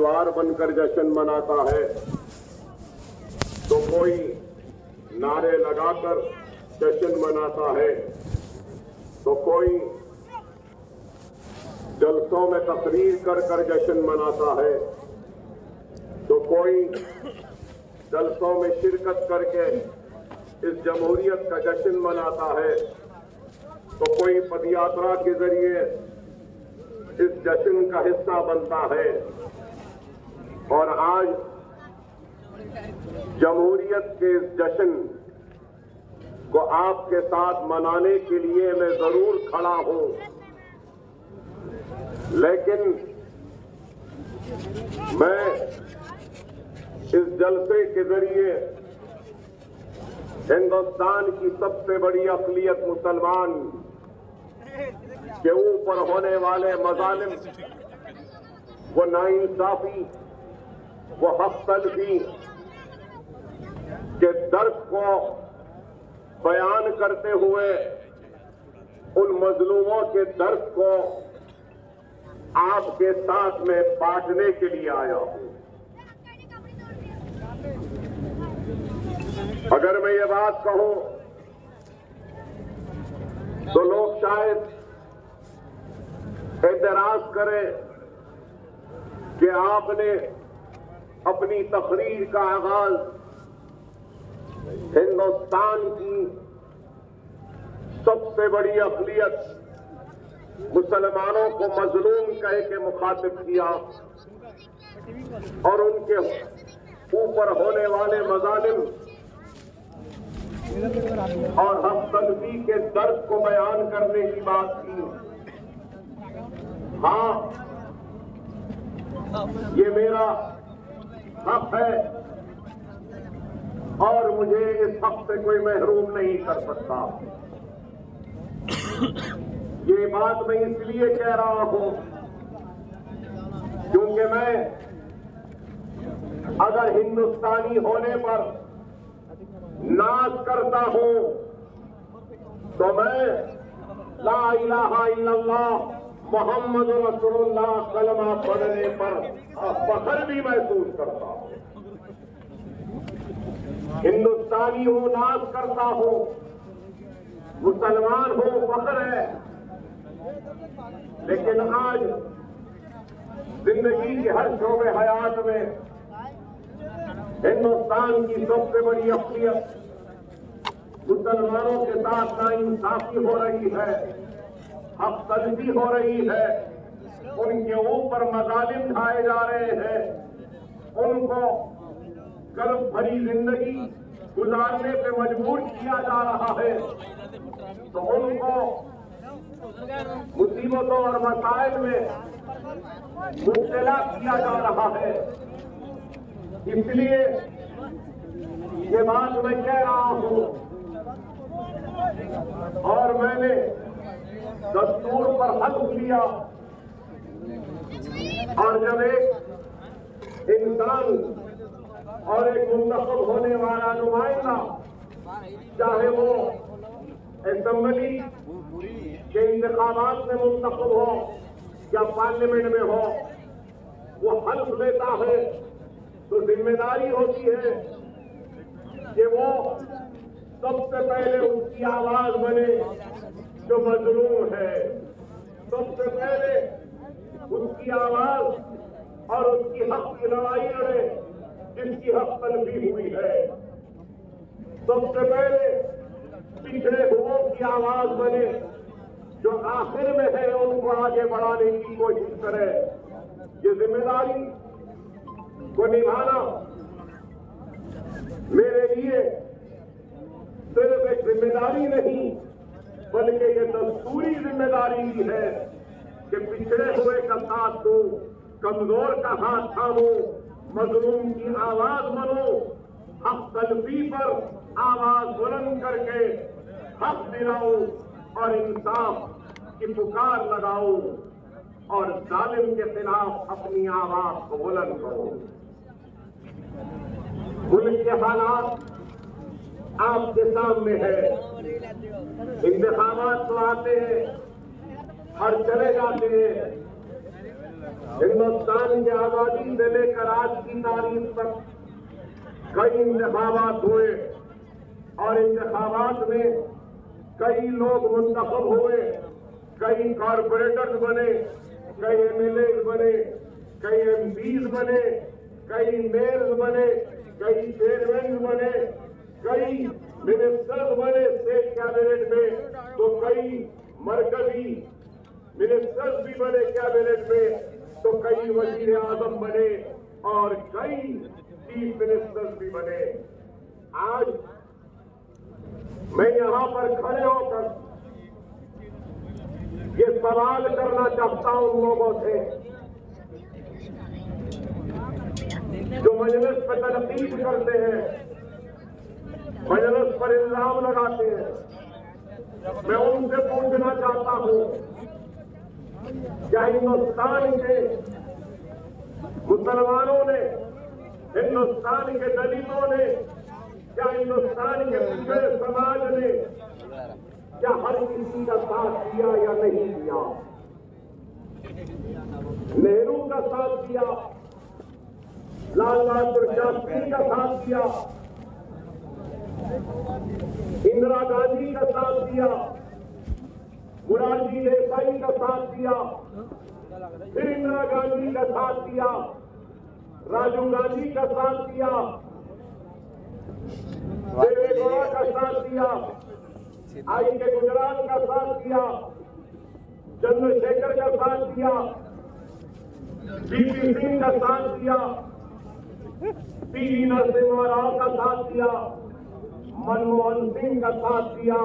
परिवार बनकर जश्न मनाता है, तो कोई नारे लगाकर जश्न मनाता है, तो कोई जलसों में तकरीर कर कर जश्न मनाता है, तो कोई जलसों में शिरकत करके इस जमहूरियत का जश्न मनाता है, तो कोई पदयात्रा के जरिए इस जश्न का हिस्सा बनता है। और आज जमहूरियत के इस जश्न को आपके साथ मनाने के लिए मैं जरूर खड़ा हूं, लेकिन मैं इस जलसे के जरिए हिंदुस्तान की सबसे बड़ी अक़लियत मुसलमान के ऊपर होने वाले मज़ालिम, वो नाइंसाफी, वो हक़ तलफ़ी के दर्द को बयान करते हुए उन मजलूमों के दर्द को आपके साथ में बांटने के लिए आया हूं। अगर मैं ये बात कहूं तो लोग शायद एतराज करें कि आपने अपनी तकरीर का आगाज हिंदुस्तान की सबसे बड़ी अक़लियत मुसलमानों को मजलूम कह के मुखातिब किया और उनके ऊपर होने वाले मज़ालिम और हक़ तलफ़ी के दर्द को बयान करने की बात की। हाँ, ये मेरा हक़ है और मुझे इस हक़ से कोई महरूम नहीं कर सकता। ये बात मैं इसलिए कह रहा हूं क्योंकि मैं अगर हिंदुस्तानी होने पर नाज करता हूं तो मैं ला इलाहा इल्लल्लाह मोहम्मद रसूलुल्लाह कलमा पढ़ने पर फख्र भी महसूस करता हूं। हिंदुस्तानी हूं, नाज करता हूं, मुसलमान हूं, फख्र है। लेकिन आज जिंदगी के हर शोबे हयात में हिंदुस्तान की सबसे बड़ी अक़लियत मुसलमानों के साथ नाइंसाफी हो रही है, हक़ तलफ़ी हो रही है, उनके ऊपर मज़ालिम ढाए जा रहे हैं, उनको कर्ब भरी जिंदगी गुजारने पे मजबूर किया जा रहा है, तो उनको मुसीबतों और मसाइल में मुब्तला किया जा रहा है। इसलिए ये बात मैं कह रहा हूं और मैंने दस्तूर पर हल्फ लिया और जब एक इंसान और एक मुंतखब होने वाला नुमाइंदा, चाहे वो असेंबली के इंतखाबात में मुंतखब हो या पार्लियामेंट में हो, वो हल्फ लेता है तो जिम्मेदारी होती है कि वो सबसे पहले उसकी आवाज बने जो मजलूम है, सबसे पहले उसकी आवाज और उसकी हक की लड़ाई लड़े जिसकी हक तलफी हुई है, सबसे पहले पिछड़े हुओं की आवाज बने जो आखिर में है उनको आगे बढ़ाने की कोशिश करे। ये जिम्मेदारी को निभाना मेरे लिए सिर्फ एक जिम्मेदारी नहीं बल्कि ये दस्तूरी जिम्मेदारी भी है कि पिछड़े हुए का साथ दूं, कमजोर का हाथ थामूं, मजलूम की आवाज बनूं, हक तलफी पर आवाज बुलंद करके हक दिलाऊं और इंसाफ की पुकार लगाऊं और जालिम के खिलाफ अपनी आवाज को बुलंद करूं। मुल्क के हालात आपके सामने है, इंतखाबात तो आते हैं और चले जाते हैं, हिंदुस्तान की आजादी से लेकर आज की तारीख तक कई इंतखाबात हुए और इंतखाबात में कई लोग मुंतखब हुए, कई कॉरपोरेटर्स बने, कई एमएलए बने, कई एमपीज बने, कई मेयर बने, कई चेयरमैन बने, कई मिनिस्टर्स बने स्टेट कैबिनेट में, तो कई मरकजी मिनिस्टर्स भी बने कैबिनेट में, तो कई वजीर आजम बने और कई चीफ मिनिस्टर्स भी बने। आज मैं यहां पर खड़े होकर ये सवाल करना चाहता हूं उन लोगों से जो मजलिस पर तनकीद करते हैं, मजलिस पर इल्जाम लगाते हैं। मैं उनसे पूछना चाहता हूं, क्या हिंदुस्तान के मुसलमानों ने, हिंदुस्तान के दलितों ने, क्या हिंदुस्तान के पिछड़े समाज ने क्या हर किसी का साथ दिया या नहीं दिया? नेहरू का साथ दिया, लाल बहादुर शास्त्री का साथ दिया, इंदिरा गांधी का साथ दिया, मोरारजी देसाई का साथ दिया, फिर इंदिरा गांधी का साथ दिया, राजीव गांधी का साथ दिया, देवेगौड़ा का साथ दिया, आई के गुजरात का साथ दिया, चंद्रशेखर का साथ दिया, वीपी सिंह का साथ दिया, पीवी नरसिम्हा राव का साथ दिया, मनमोहन सिंह का साथ दिया,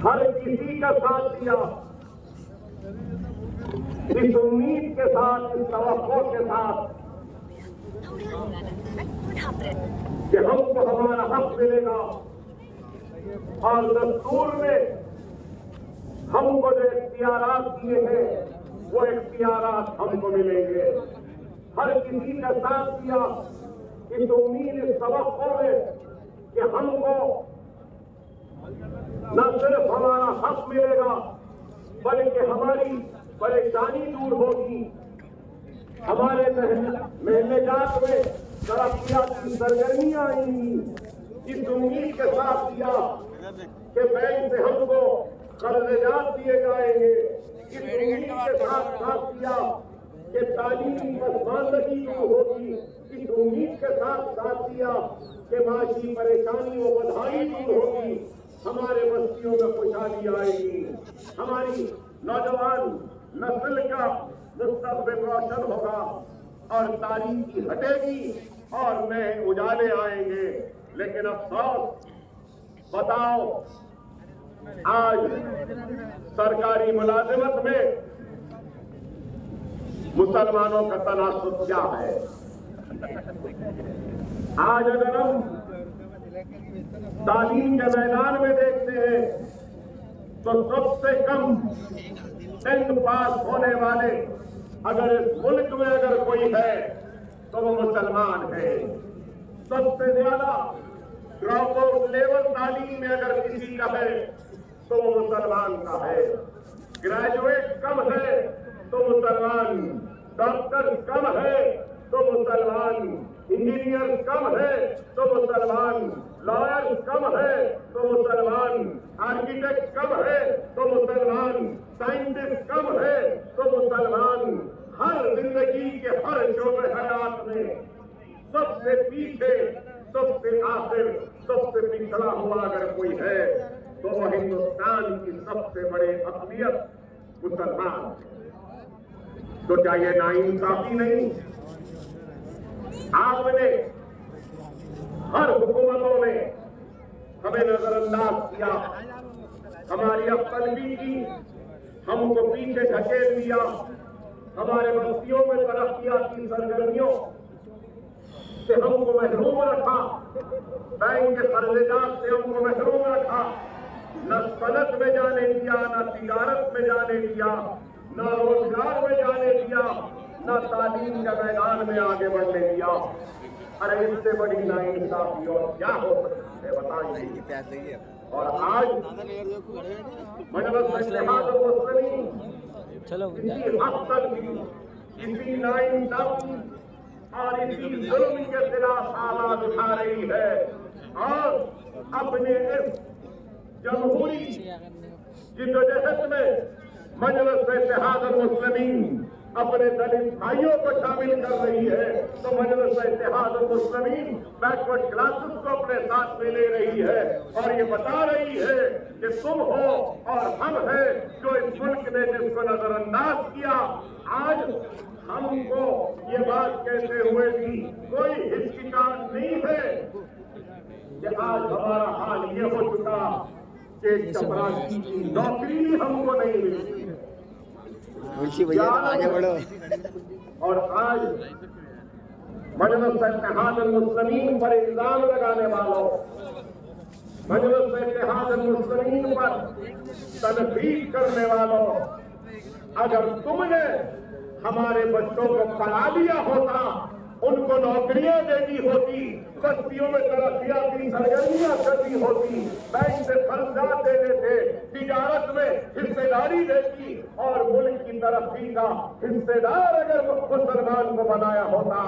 हर किसी का साथ दिया। इस उम्मीद के साथ, इस तवक्को के साथ कि हमको हमारा हक मिलेगा और दस्तूर में हमको जो इख्तियारात दिए हैं वो इख्तियारात हमको मिलेंगे। हर किसी का साथ दिया इस उम्मीद, इस तवक्को में कि हमको न सिर्फ हमारा हक मिलेगा बल्कि हमारी परेशानी दूर होगी, हमारे महनेजात में तरक्कियाती सरगर्मियां आएंगी। इस उम्मीद के साथ दिया कि बैंक से हमको कर्ज़जात दिए जाएंगे। इस उम्मीद के साथ दिया कि तालीमी पसमानदगी दूर होगी। इस उम्मीद के साथ दिया कि माशी परेशानी व बधाई दूर होगी, हमारे बस्तियों में खुशहाली आएगी, हमारी नौजवान नस्ल का मुस्तक़बिल रोशन होगा और तारीकी हटेगी और नए उजाले आएंगे। लेकिन अफसोस, बताओ आज सरकारी मुलाजिमत में मुसलमानों का तनासुब क्या है? आज अगर हम तालीम के मैदान में देखते हैं तो सबसे कम 10th पास होने वाले अगर इस मुल्क में अगर कोई है तो वो मुसलमान है। सबसे ज्यादा ड्रॉप आउट लेवल तालीम में अगर किसी का है तो वो मुसलमान का है। ग्रेजुएट कम है तो मुसलमान, डॉक्टर कम है तो मुसलमान, इंजीनियर कम है तो मुसलमान, लॉयर कम है तो मुसलमान, आर्किटेक्ट कम है तो मुसलमान, साइंटिस्ट कम है तो मुसलमान। हर जिंदगी के हर शोबे हयात में सबसे पीछे, सबसे आखिर, सबसे पिछड़ा हुआ अगर कोई है तो वह हिंदुस्तान की सबसे बड़ी अक़लियत मुसलमान। तो क्या ये नाइंसाफी नहीं? आपने हर हुकूमतों ने हमें नजरअंदाज किया, हमारी अक्लबी की, हमको पीछे ढकेल दिया, हमारे बस्तियों में तरक्कियाती सरगर्मियों से हमको महरूम रखा, बैंक के कर्ज़जात से हमको महरूम रखा, न सनत में जाने दिया, न तिजारत में जाने दिया, न रोजगार में जाने दिया, न तालीम के मैदान में आगे बढ़ने दिया। अरे इससे बड़ी नाइंसाफी और क्या हो सकती है बताइए। और आज मजलिस इत्तेहाद मुस्लिमीन इसी हद तक इसी नाइंसाफी और इसी जुल्म के खिलाफ आवाज उठा रही है और अपने इस जमहूरी जिद्दोजहद में मजलिस इत्तेहाद मुस्लिमीन अपने दलित भाइयों को शामिल कर रही है, तो मजलिस इत्तेहाद मुस्लिमीन बैकवर्ड क्लासेस को अपने साथ में ले रही है और ये बता रही है कि तुम हो और हम हैं जो इस मुल्क ने जिसको नजरअंदाज किया। आज हमको ये बात कहते हुए भी कोई हिचकिचाहट नहीं है कि आज हमारा हाल ये हो चुका कि चपरासी की नौकरी भी हमको नहीं मिलती। आगे बढ़ो। और आज मजलिस इत्तेहाद मुस्लिमीन पर इल्जाम लगाने वालों, मजलिस इत्तेहाद मुस्लिमीन पर तनकीद करने वालों, अगर तुमने हमारे बच्चों को पढ़ा दिया होता, उनको नौकरियां दे दी होती, बस्तियों में तरक्याती सरगर्मियां कर दी होती, बैंक से कर्जा देते थे, तिजारत में हिस्सेदारी देती और मुल्क की तरक्की का हिस्सेदार अगर मुसलमान को बनाया होता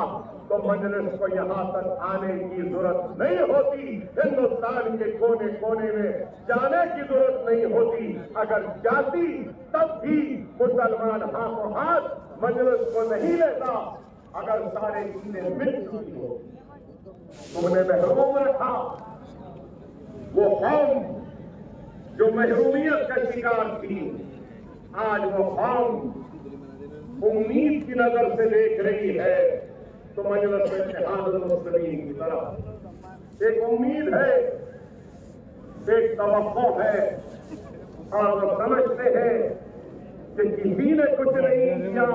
तो मजलिस को यहाँ तक आने की जरूरत नहीं होती, हिंदुस्तान के कोने कोने में जाने की जरूरत नहीं होती। अगर जाती तब भी मुसलमान हाथों हाथ मजलिस को नहीं लेता। अगर सारे चीजें मिल चुकी हो, तुमने महरूम रखा वो कौम जो महरूमियत का शिकार थी, आज वो कौम उम्मीद की नजर से देख रही है। तो मजलिस इत्तेहाद मुस्लिमीन की तरफ एक उम्मीद है, एक तवक्को है और वो समझते हैं कि किसी ने कुछ नहीं किया,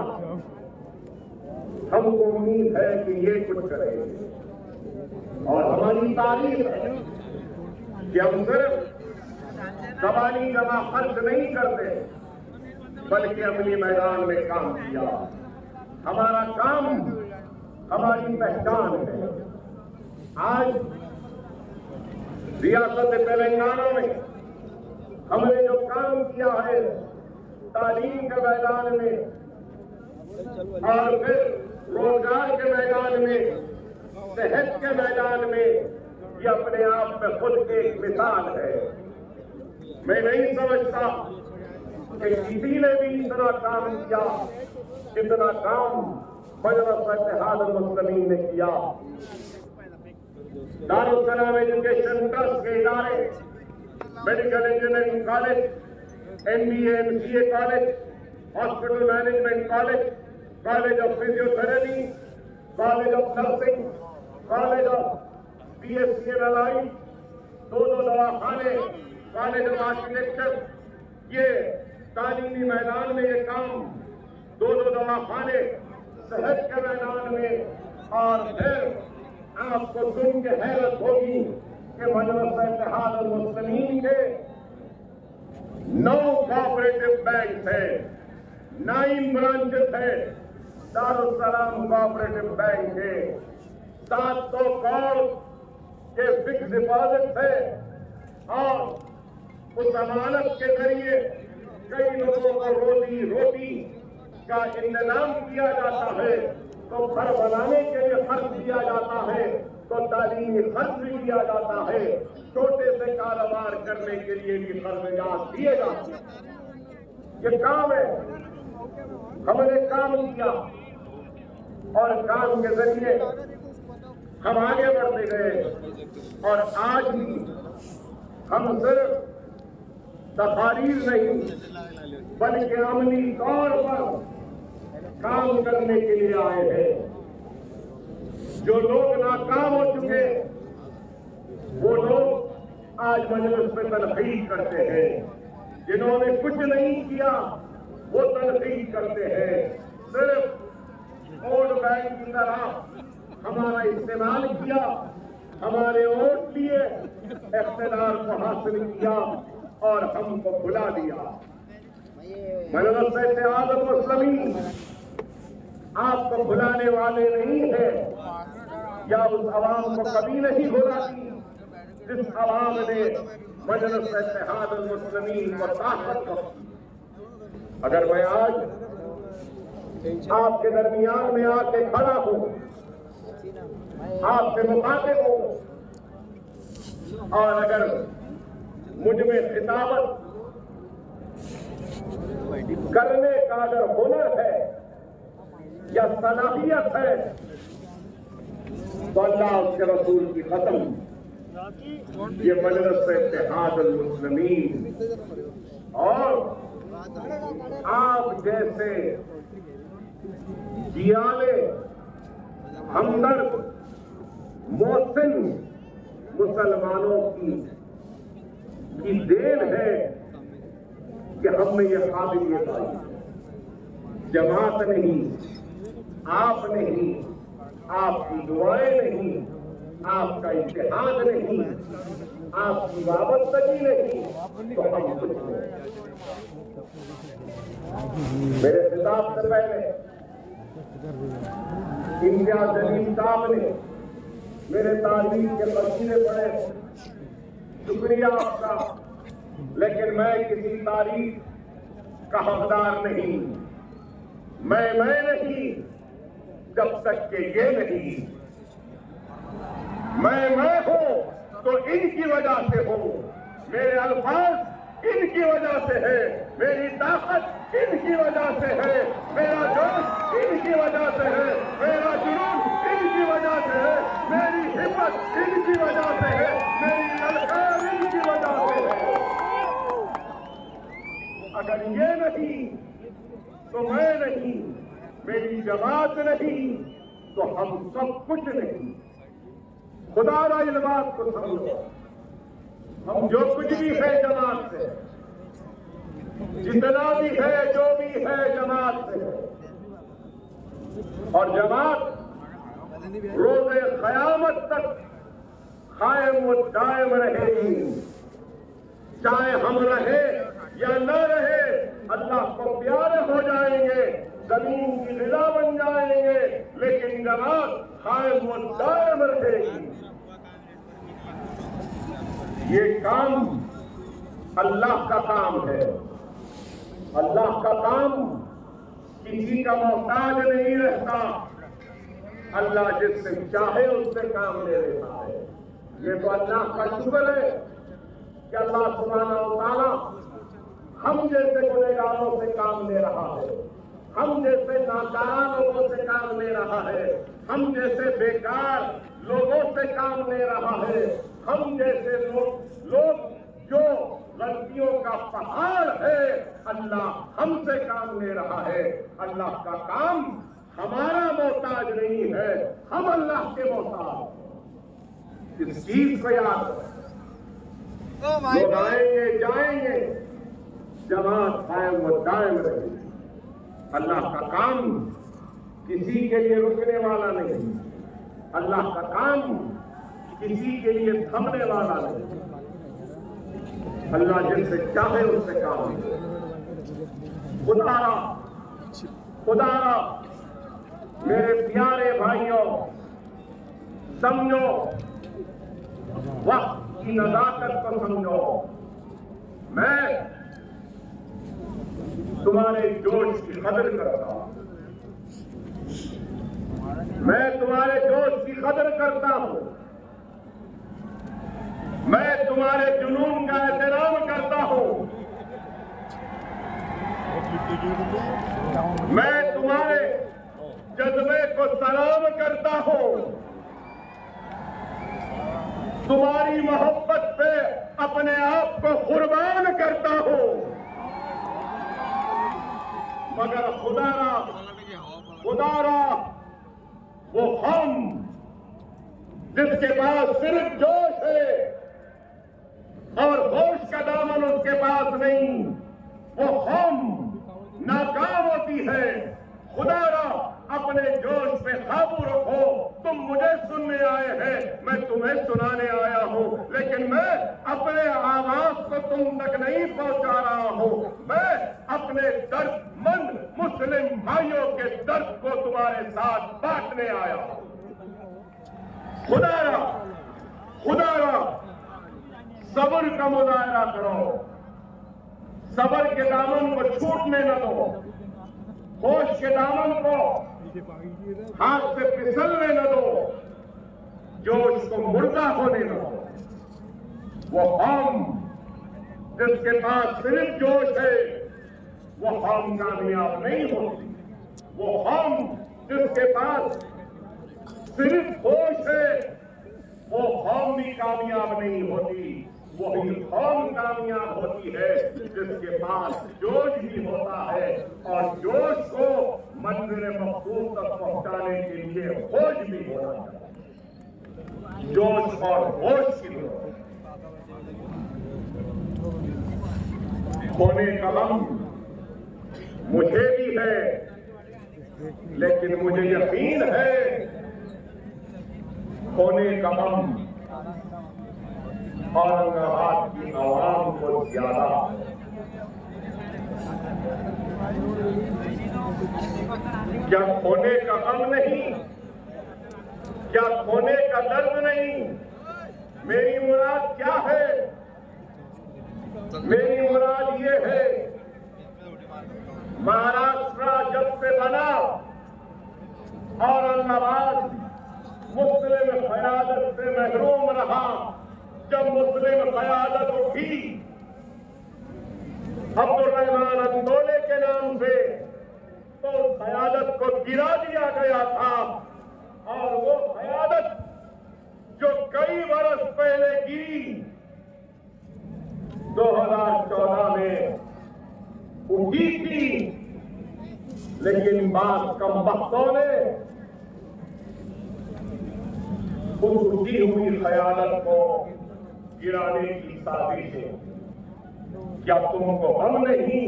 हमको उम्मीद है कि ये कुछ करेंगे। और हमारी तारीफ है कि हम सिर्फ ज़बानी जमा खर्च नहीं करते बल्कि अपनी मैदान में काम किया। हमारा काम हमारी पहचान है। आज रियासत तेलंगाना में हमने जो काम किया है तालीम के मैदान में और फिर रोजगार के मैदान में, सेहत के मैदान में, ये अपने आप में खुद एक मिसाल है। मैं नहीं समझता कि किसी ने भी इतना काम किया जितना काम मजलिस इत्तेहाद मुस्लिमीन ने किया। दारुल सलाम एजुकेशन ट्रस्ट के इदारे, medical engineering college, MBA MCA college, hospital management college, college of physiotherapy, college of nursing, college of BSc analyse, 2 दवाखाने, कॉलेज ऑफ आर्किटेक्चर, ये तालीमी मैदान में ये काम, 2 दवाखाने, सेहत के मैदान में। और फिर आपको सुन के हैरत होगी कि मजलिस इत्तेहाद मुस्लिमीन के 9 कोऑपरेटिव बैंक है, 9 ब्रांचेस है। दारुल सलाम कोऑपरेटिव बैंक है, 700 करोड़ के फिक्स डिपॉजिट है और उस अमानत के जरिए कई लोगों को रोटी का इंतजाम किया जाता है। तो घर बनाने के लिए खर्च दिया जाता है, तो तालीमी खर्च भी दिया जाता है, छोटे से कारोबार करने के लिए भी खर्चात दिए जाते हैं। ये काम है, हमने काम किया और काम के जरिए हम आगे बढ़ते गए और आज भी हम सिर्फ तकारीर नहीं बल्कि अमली तौर पर काम करने के लिए आए हैं। जो लोग नाकाम हो चुके वो लोग आज मजलिस में तनकीद करते हैं, जिन्होंने कुछ नहीं किया वो तनकीद करते हैं। सिर्फ वोट बैंक की तरह हमारा इस्तेमाल किया, हमारे वोट लिए, इख्तियार को हासिल किया और हमको भुला दिया। मजलिस इत्तेहाद मुस्लिमीन आपको भुलाने वाले नहीं है या उस आवाम को कभी नहीं भुलाती जिस आवाम ने मजलिस इत्तेहाद मुस्लिमीन को ताकत बख्शी। अगर मैं आज आपके दरमियान में आके खड़ा हूं, आपसे मुखातिब हूं, और अगर मुझ में खिताबत करने का अगर हुनर है या सलाहियत है, तो अल्लाह उसके रसूल की कसम, ये मजलिस इत्तेहादुल मुस्लिमीन और आप जैसे जियाले हमदर्द मोहसिन मुसलमानों की देन है कि हमने ये काबिलियत आई। जमात नहीं, आप नहीं, आपकी दुआएं नहीं, आपका इत्तेहाद नहीं, आपकी वाबस्तगी नहीं, तो हम कुछ नहीं। मेरे खिताब से पहले इम्तियाज जलील साहब ने मेरे तारीफ के वसीले पड़े, शुक्रिया आपका, लेकिन मैं किसी तारीफ का हकदार नहीं। मैं नहीं जब तक कि ये नहीं। मैं हूं तो इनकी वजह से हूं, मेरे अल्फाज इनकी वजह से है, मेरी ताकत इनकी वजह से है, मेरा जोश इनकी वजह से है, मेरा जुनून इनकी वजह से है, मेरी हिम्मत इनकी वजह से है, मेरी ललकार इनकी वजह से है। अगर ये नहीं तो मैं नहीं, मेरी जमात नहीं तो हम सब कुछ नहीं। खुदारा इस बात को समझो, हम जो कुछ भी है जमात से, जितना भी है जो भी है जमात से है, और जमात रोज़े क़यामत तक कायम व दायम रहेगी। चाहे हम रहे या न रहे, अल्लाह को प्यारे हो जाएंगे, जमीन की ग़िज़ा बन जाएंगे, लेकिन जमात कायम व दायम रहेगी। ये काम अल्लाह का काम है। अल्लाह का काम किसी का मोहताज नहीं रहता। अल्लाह जिससे चाहे उससे काम ले लेता है। ये तो अल्लाह का शुक्र है कि अल्लाह सुब्हानहू व तआला हम जैसे गुनहगारों से काम ले रहा है, हम जैसे नाकारा लोगों से काम ले रहा है, हम जैसे बेकार लोगों से काम ले रहा है, हम जैसे लोग जो गलतियों का पहाड़ है, अल्लाह हमसे काम ले रहा है। अल्लाह का काम हमारा मोहताज नहीं है, हम अल्लाह के मोहताज। इस चीज को याद रखें। लोग आएंगे जाएंगे, जमात कायम व दायम रहेगी। अल्लाह का काम किसी के लिए रुकने वाला नहीं, अल्लाह का काम किसी के लिए थमने वाला नहीं। अल्लाह जिससे चाहे उससे काम ले। खुदारा मेरे प्यारे भाइयों, समझो, वक्त की नजाकत को समझो। मैं तुम्हारे जोश की कदर करता हूं, मैं तुम्हारे जोश की कदर करता हूं, मैं तुम्हारे जुनून का एहतराम करता हूं, मैं तुम्हारे जज्बे को सलाम करता हूं, तुम्हारी मोहब्बत पे अपने आप को कुर्बान करता हूं। मगर खुदारा वो हम जिसके पास सिर्फ जोश है और होश का दामन उसके पास नहीं, वो हम नाकाम होती है। खुदारा अपने जोश पे काबू रखो। तुम मुझे सुनने आए हैं, मैं तुम्हें सुनाने आया हूं, लेकिन मैं अपने आवाज को तुम तक नहीं पहुंचा रहा हूं। मैं अपने दर्दमंद मुस्लिम भाइयों के दर्द को तुम्हारे साथ बांटने आया हूं। खुदारा सब्र का मुजाहरा करो, सबर के दामन को छूटने न दो, होश के दामन को हाथ से फिसलने न दो, जोश को मुर्दा होने न दो। वो कौम जिसके पास सिर्फ जोश है वो कौम कामयाब नहीं होती। वो कौम जिसके पास सिर्फ होश है वो कौम भी कामयाब नहीं होती। वही कौम कामयाब होती है जिसके पास जोश भी होता है और जोश को मंजिल मकसूद तक पहुंचाने के लिए होश भी होना चाहिए। जोश और होश की जरूरत। खोने का गम मुझे भी है, लेकिन मुझे यकीन है खोने का गम औरंगाबाद की आवाम को ज्यादा। क्या खोने का गम नहीं? क्या खोने का दर्द नहीं? मेरी मुराद क्या है? मेरी मुराद ये है, महाराष्ट्र जब से बना औरंगाबाद मुस्लिम क़यादत से महरूम रहा। जब मुस्लिम क़यादत उठी अब्दुर्रहमान अंदोले के नाम से, तो क़यादत को गिरा दिया गया था और वो क़यादत जो कई बरस पहले गिरी 2014 में उठी थी, लेकिन बाद कमबख्तों ने उस उठी हुई क़यादत को गिराने की साजिश है। क्या तुमको हम नहीं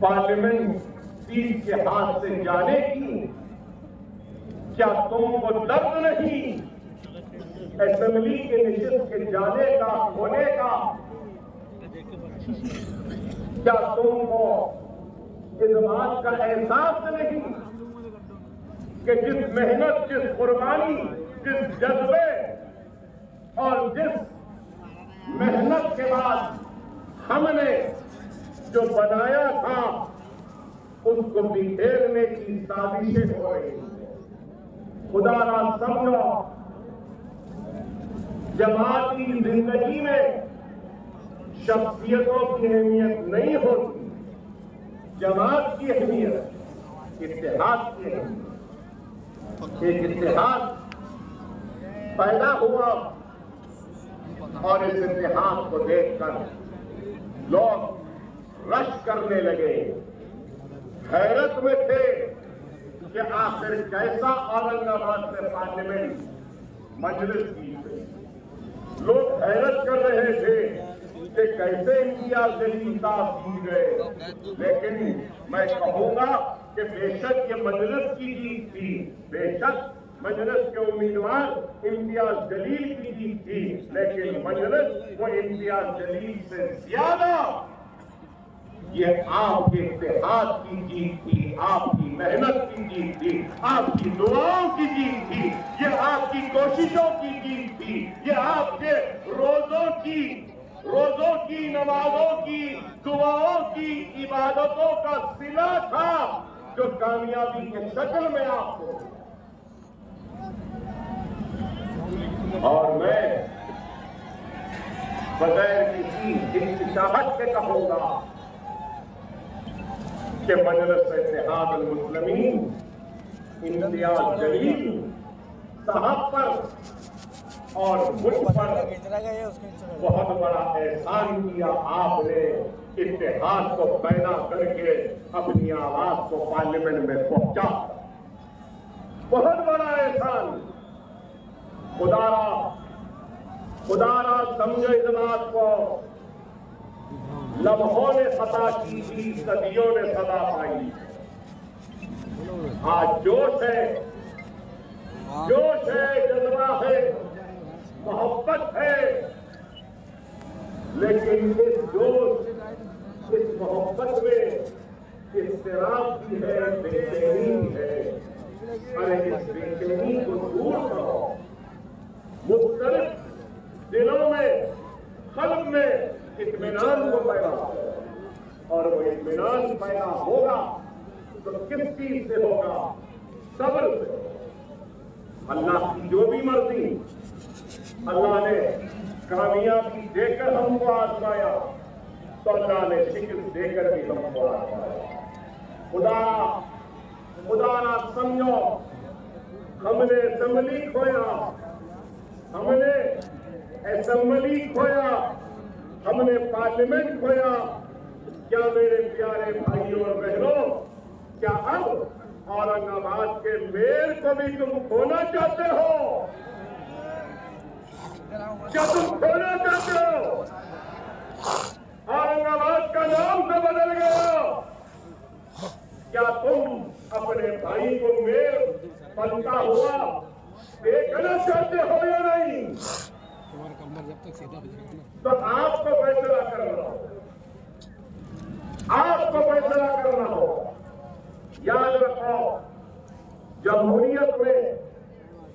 पार्लियामेंट सीट के हाथ से जाने की? क्या तुमको दर्द नहीं असेंबली के निशिस्त के जाने का, होने का? क्या तुमको इस बात का एहसास नहीं कि जिस मेहनत, जिस कुर्बानी, जिस जज्बे और जिस मेहनत के बाद हमने जो बनाया था उसको बिखेरने की साजिशें हो रही हैं। खुदा ना समझो, जमाती जिंदगी में शख्सियतों की अहमियत नहीं होती। जमात की अहमियत इत्तेहाद की अहमियत। एक इत्तेहाद पैदा हुआ और इस इत्तेहाद को देखकर लोग रश करने लगे, हैरत में थे कि आखिर कैसा औरंगाबाद से पार्लियामेंट मजलिस की गई। लोग हैरत कर रहे थे कि कैसे इम्तियाज जलील साहब जीत गए। लेकिन मैं कहूंगा कि बेशक ये मजलिस की जीत थी, बेशक मजलिस के उम्मीदवार इम्तियाज जलील की जीत थी, लेकिन मजलिस वो इम्तियाज जलील से ज्यादा ये आपके इत्तेहाद की जीत थी, आपकी मेहनत की जीत थी, आपकी दुआओं की जीत थी, ये आपकी कोशिशों की जीत थी, ये आपके रोजों की नमाजों की, दुआओं की, इबादतों का सिला था जो कामयाबी के शक्ल में आपको। और मैं बगैर किसी हिचकिचाहट के कहूंगा कि मजलिस इत्तेहाद अल मुस्लिमीन इम्तियाज जलील साहब पर और मुझ पर बहुत बड़ा एहसान किया। आपने इत्तेहाद को पैदा करके अपनी आवाज को पार्लियामेंट में पहुंचा, बहुत बड़ा एहसान। खुदारा समझो इस बात को। लम्हों ने खता की थी, सदियों ने सदा पाई। आज जोश है, जज्बा है, मोहब्बत है, लेकिन इस जोश, इस मोहब्बत में इज़्तिराब भी है, बेचैनी भी है। अरे इस बेचैनी को दूर करो। मुख्तलिफ दिलों में, कल्ब में इत्मीनान को पैदा सब्र से। अल्लाह की जो भी मर्जी, अल्लाह ने कामयाबी देकर हमको आजमाया तो अल्लाह ने शिकस्त देकर भी हमको आजमाया। खुदा ना समझो हमने असेंबली खोया, हमने पार्लियामेंट खोया। क्या मेरे प्यारे भाइयों और बहनों, क्या अब औरंगाबाद के मेयर को भी तुम खोना चाहते हो? क्या तुम खोना चाहते हो? औरंगाबाद का नाम तो बदल गया। क्या तुम अपने भाई को मेयर बनता हुआ देखना चाहते हो या नहीं? तो आपको फैसला करना हो, आपको फैसला करना हो। याद रखो, जमहूरियत में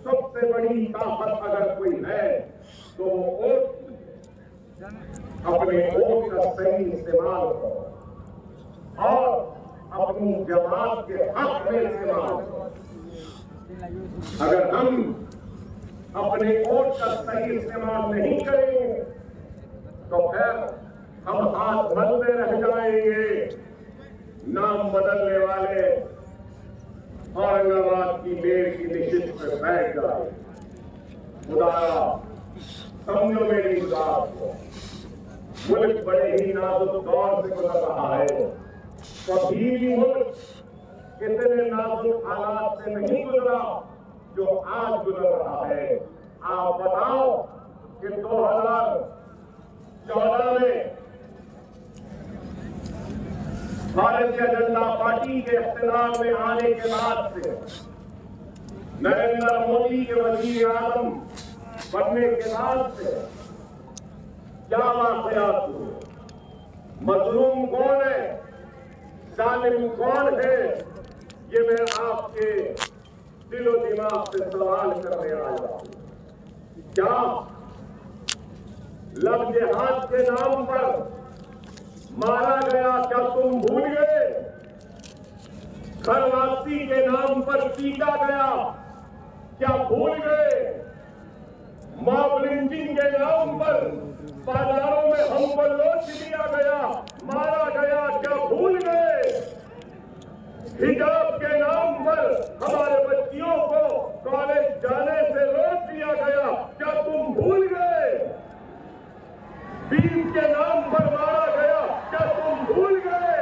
सबसे बड़ी ताकत अगर कोई है तो वो वोट, अपने वोट का सही इस्तेमाल करो और अपनी जमात के हक में इस्तेमाल करो। अगर हम अपने वोट का सही इस्तेमाल नहीं करेंगे तो फिर हम हाथ मलते रह जाएंगे। नाम बदलने वाले औरंगाबाद की मेयर की निश्चित पर बैठ जाए। खुदारा समझो मेरी बात को, मुल्क बड़े ही नाजुक दौर से गुजर रहा है। कभी भी मुल्क इतने नाजुक हालात से नहीं गुजरा जो आज गुजर रहा है। आप बताओ कि 2014 में भारतीय जनता पार्टी के इख्तियार में आने के बाद से नरेंद्र मोदी के वजीर आजम बनने के बाद से क्या वाकयात हुए? मजलूम कौन है, जालिम कौन है, ये मैं आपके दिलो दिमाग से सवाल करने आया हूं। क्या लव जिहाद के नाम पर मारा गया, क्या तुम भूल गए? घर वापसी के नाम पर पीटा गया, क्या भूल गए? मॉब लिंचिंग के नाम पर बाजारों में हमको लूट लिया गया, मारा गया, क्या भूल गए? हिजाब के नाम पर हमारे बच्चियों को कॉलेज जाने से रोक दिया गया, क्या तुम भूल गए? बीम के नाम पर मारा गया, क्या तुम भूल गए?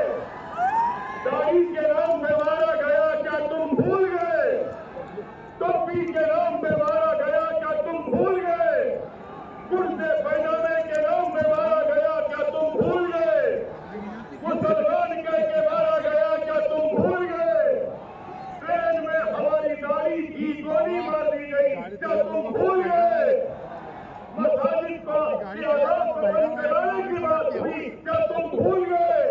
दाढ़ी के नाम पे मारा गया, क्या तुम भूल गए? टोपी के नाम पे मारा गया, क्या तुम भूल गए? कुर्ते पहनाने के नाम पे मारा गया, क्या तुम भूल गए? मुसलमान कह के मारा गया, क्या तुम भूल गए? ट्रेन में हमारी गाड़ी की गोली मार दी गई, क्या तुम भूल गए? मसाजिद को इबादत को बंद कराने की बात हुई, क्या तुम भूल गए?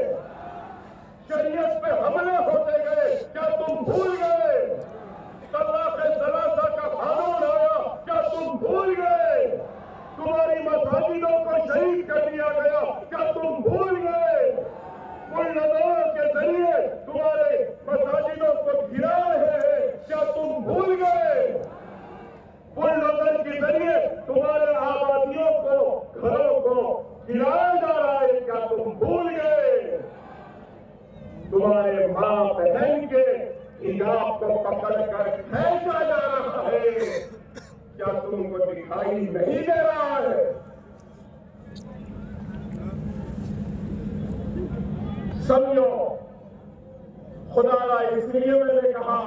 शरीयत पे हमले होते गए, क्या तुम भूल गए? तलाक़े सलासा का कानून आया, क्या तुम भूल गए? तुम्हारी मसाजिदों को शहीद कर दिया गया, क्या तुम भूल गए? बुलडोजरों के जरिए तुम्हारे मसाजिदों को गिरा रहे हैं, क्या तुम भूल गए? बुलडोजर के जरिए तुम्हारे आबादियों को, घरों को गिराया जा रहा है, क्या तुम भूल गए? तुम्हारे माँ बहन के हिजाब को पकड़कर फेंका जा रहा है, क्या तुमको दिखाई नहीं दे रहा है? समझो, खुदा इसलिए मैंने कहा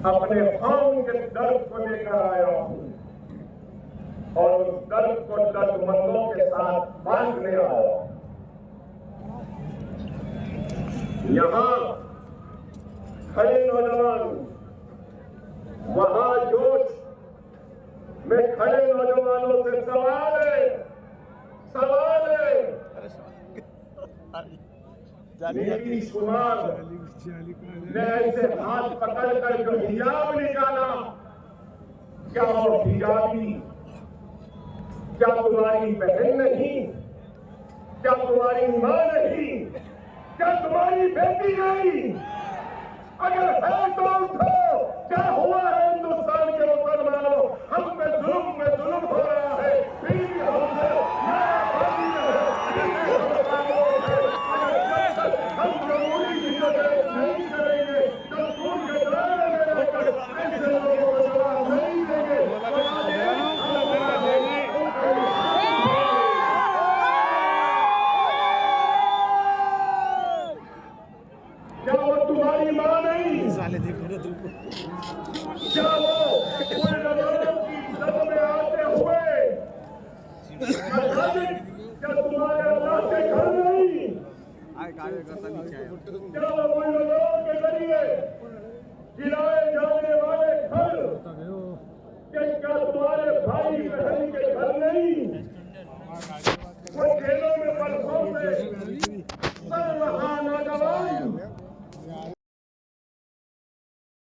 अपने कौम के दर्द को लेकर आया हूं और उस दर्द को दर्दमंदों के साथ बांटने आया हूं। यहां खड़े नौजवान, वहां जोश में खड़े नौजवानों से सवाल है, सवाल है। नीतीश कुमार ने ऐसे हाथ पकड़कर जो हिजाब निकाला, क्या वो हिजाबी, क्या तुम्हारी बहन नहीं? क्या तुम्हारी मां नहीं? क्या तुम्हारी बेटी नहीं? अगर है तो उठो। क्या हुआ है हिंदुस्तान के मुसलमानों? हम पे जुल्म हो रहा है, फिर भी हमसे नाराजगी है, फिर भी हम खामोश हैं। अगर जब तक हम जमहूरी चीजें नहीं करेंगे, दस्तूर के दायरे में रहकर ऐसे लोगों को जवाब नहीं देंगे, तो आगे क्या वो तुम्हारी माँ नहीं? क्या वो पूरे नजरों की जद में आते हुए क्या तुम्हारे अल्लाह के घर नहीं? क्या वो